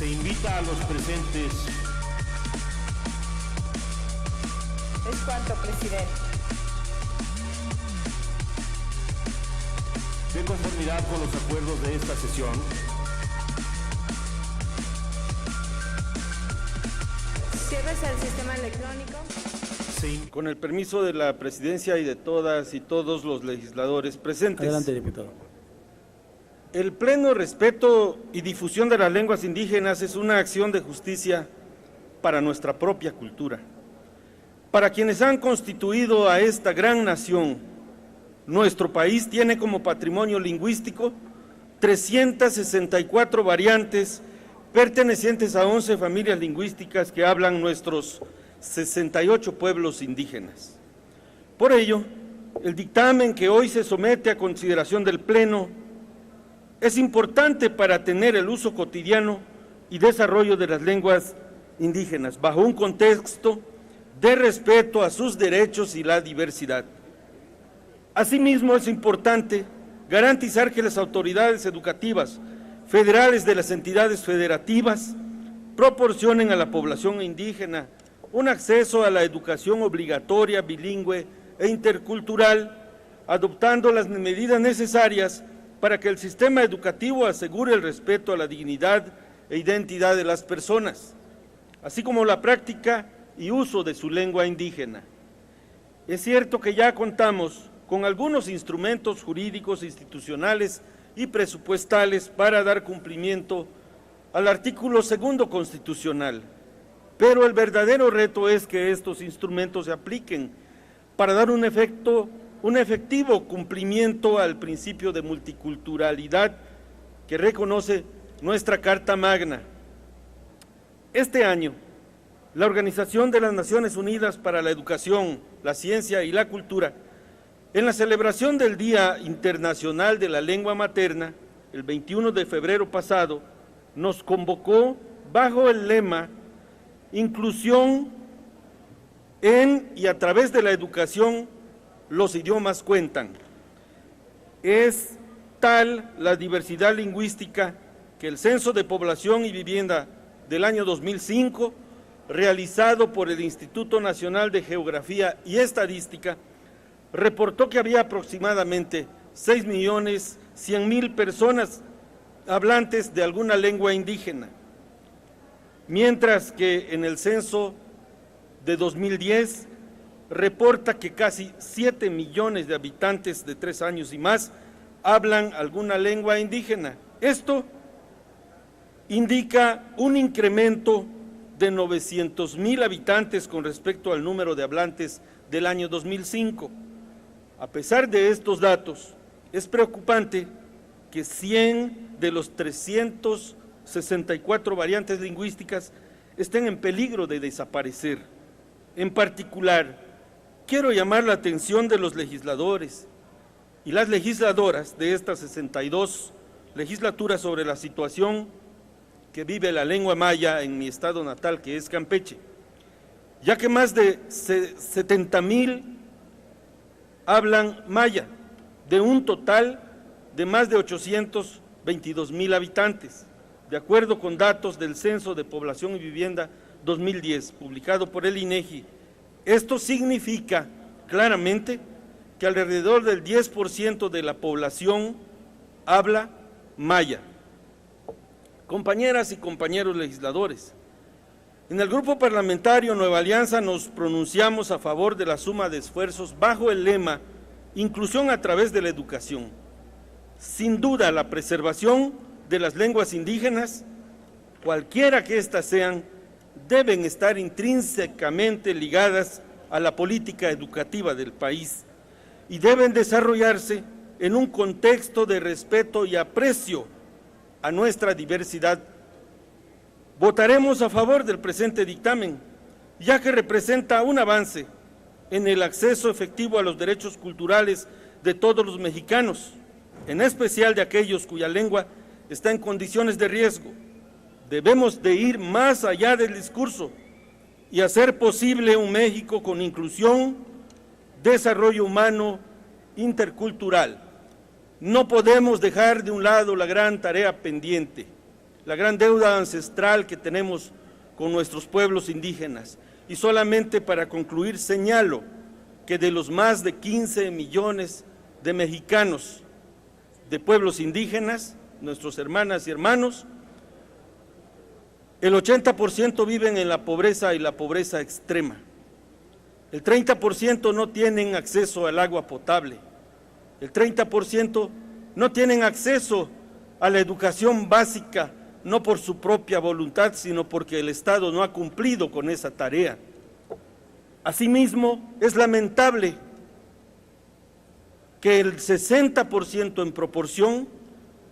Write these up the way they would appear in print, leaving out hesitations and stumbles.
Se invita a los presentes. Es cuanto, presidente. De conformidad con los acuerdos de esta sesión, Cierres al sistema electrónico. Con el permiso de la presidencia y de todas y todos los legisladores presentes. Adelante, diputado. El pleno respeto y difusión de las lenguas indígenas es una acción de justicia para nuestra propia cultura. Para quienes han constituido a esta gran nación, nuestro país tiene como patrimonio lingüístico 364 variantes pertenecientes a 11 familias lingüísticas que hablan nuestros 68 pueblos indígenas. Por ello, el dictamen que hoy se somete a consideración del Pleno es importante para tener el uso cotidiano y desarrollo de las lenguas indígenas, bajo un contexto de respeto a sus derechos y la diversidad. Asimismo, es importante garantizar que las autoridades educativas federales de las entidades federativas proporcionen a la población indígena un acceso a la educación obligatoria, bilingüe e intercultural, adoptando las medidas necesarias para que el sistema educativo asegure el respeto a la dignidad e identidad de las personas, así como la práctica y uso de su lengua indígena. Es cierto que ya contamos con algunos instrumentos jurídicos, institucionales y presupuestales para dar cumplimiento al artículo 2 constitucional, pero el verdadero reto es que estos instrumentos se apliquen para dar un efectivo cumplimiento al principio de multiculturalidad que reconoce nuestra Carta Magna. Este año, la Organización de las Naciones Unidas para la Educación, la Ciencia y la Cultura, en la celebración del Día Internacional de la Lengua Materna, el 21 de febrero pasado, nos convocó bajo el lema Inclusión en y a través de la educación, los idiomas cuentan. Es tal la diversidad lingüística que el Censo de Población y Vivienda del año 2005, realizado por el Instituto Nacional de Geografía y Estadística, reportó que había aproximadamente 6.100.000 personas hablantes de alguna lengua indígena, mientras que en el censo de 2010 reporta que casi 7 millones de habitantes de 3 años y más hablan alguna lengua indígena. Esto indica un incremento de 900.000 habitantes con respecto al número de hablantes del año 2005. A pesar de estos datos, es preocupante que 100 de los 364 variantes lingüísticas estén en peligro de desaparecer. En particular, quiero llamar la atención de los legisladores y las legisladoras de estas 62 legislaturas sobre la situación que vive la lengua maya en mi estado natal, que es Campeche, ya que más de 70.000 hablan maya, de un total de más de 822.000 habitantes, de acuerdo con datos del Censo de Población y Vivienda 2010, publicado por el INEGI. Esto significa claramente que alrededor del 10% de la población habla maya. Compañeras y compañeros legisladores, en el Grupo Parlamentario Nueva Alianza nos pronunciamos a favor de la suma de esfuerzos bajo el lema Inclusión a través de la educación. Sin duda, la preservación de las lenguas indígenas, cualquiera que éstas sean, deben estar intrínsecamente ligadas a la política educativa del país y deben desarrollarse en un contexto de respeto y aprecio a nuestra diversidad. Votaremos a favor del presente dictamen, ya que representa un avance en el acceso efectivo a los derechos culturales de todos los mexicanos, en especial de aquellos cuya lengua está en condiciones de riesgo. Debemos de ir más allá del discurso y hacer posible un México con inclusión, desarrollo humano, intercultural. No podemos dejar de un lado la gran tarea pendiente, la gran deuda ancestral que tenemos con nuestros pueblos indígenas. Y solamente para concluir señalo que de los más de 15 millones de mexicanos de pueblos indígenas, nuestros hermanas y hermanos, el 80% viven en la pobreza y la pobreza extrema. El 30% no tienen acceso al agua potable. El 30% no tienen acceso a la educación básica, no por su propia voluntad, sino porque el Estado no ha cumplido con esa tarea. Asimismo, es lamentable que el 60% en proporción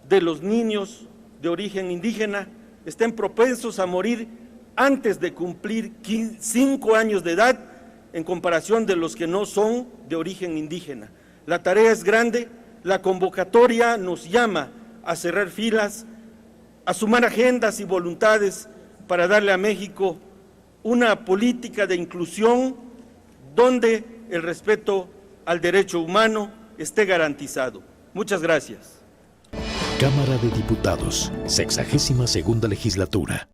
de los niños de origen indígena estén propensos a morir antes de cumplir 5 años de edad en comparación de los que no son de origen indígena. La tarea es grande, la convocatoria nos llama a cerrar filas, a sumar agendas y voluntades para darle a México una política de inclusión donde el respeto al derecho humano esté garantizado. Muchas gracias. Cámara de Diputados, 62ª Legislatura.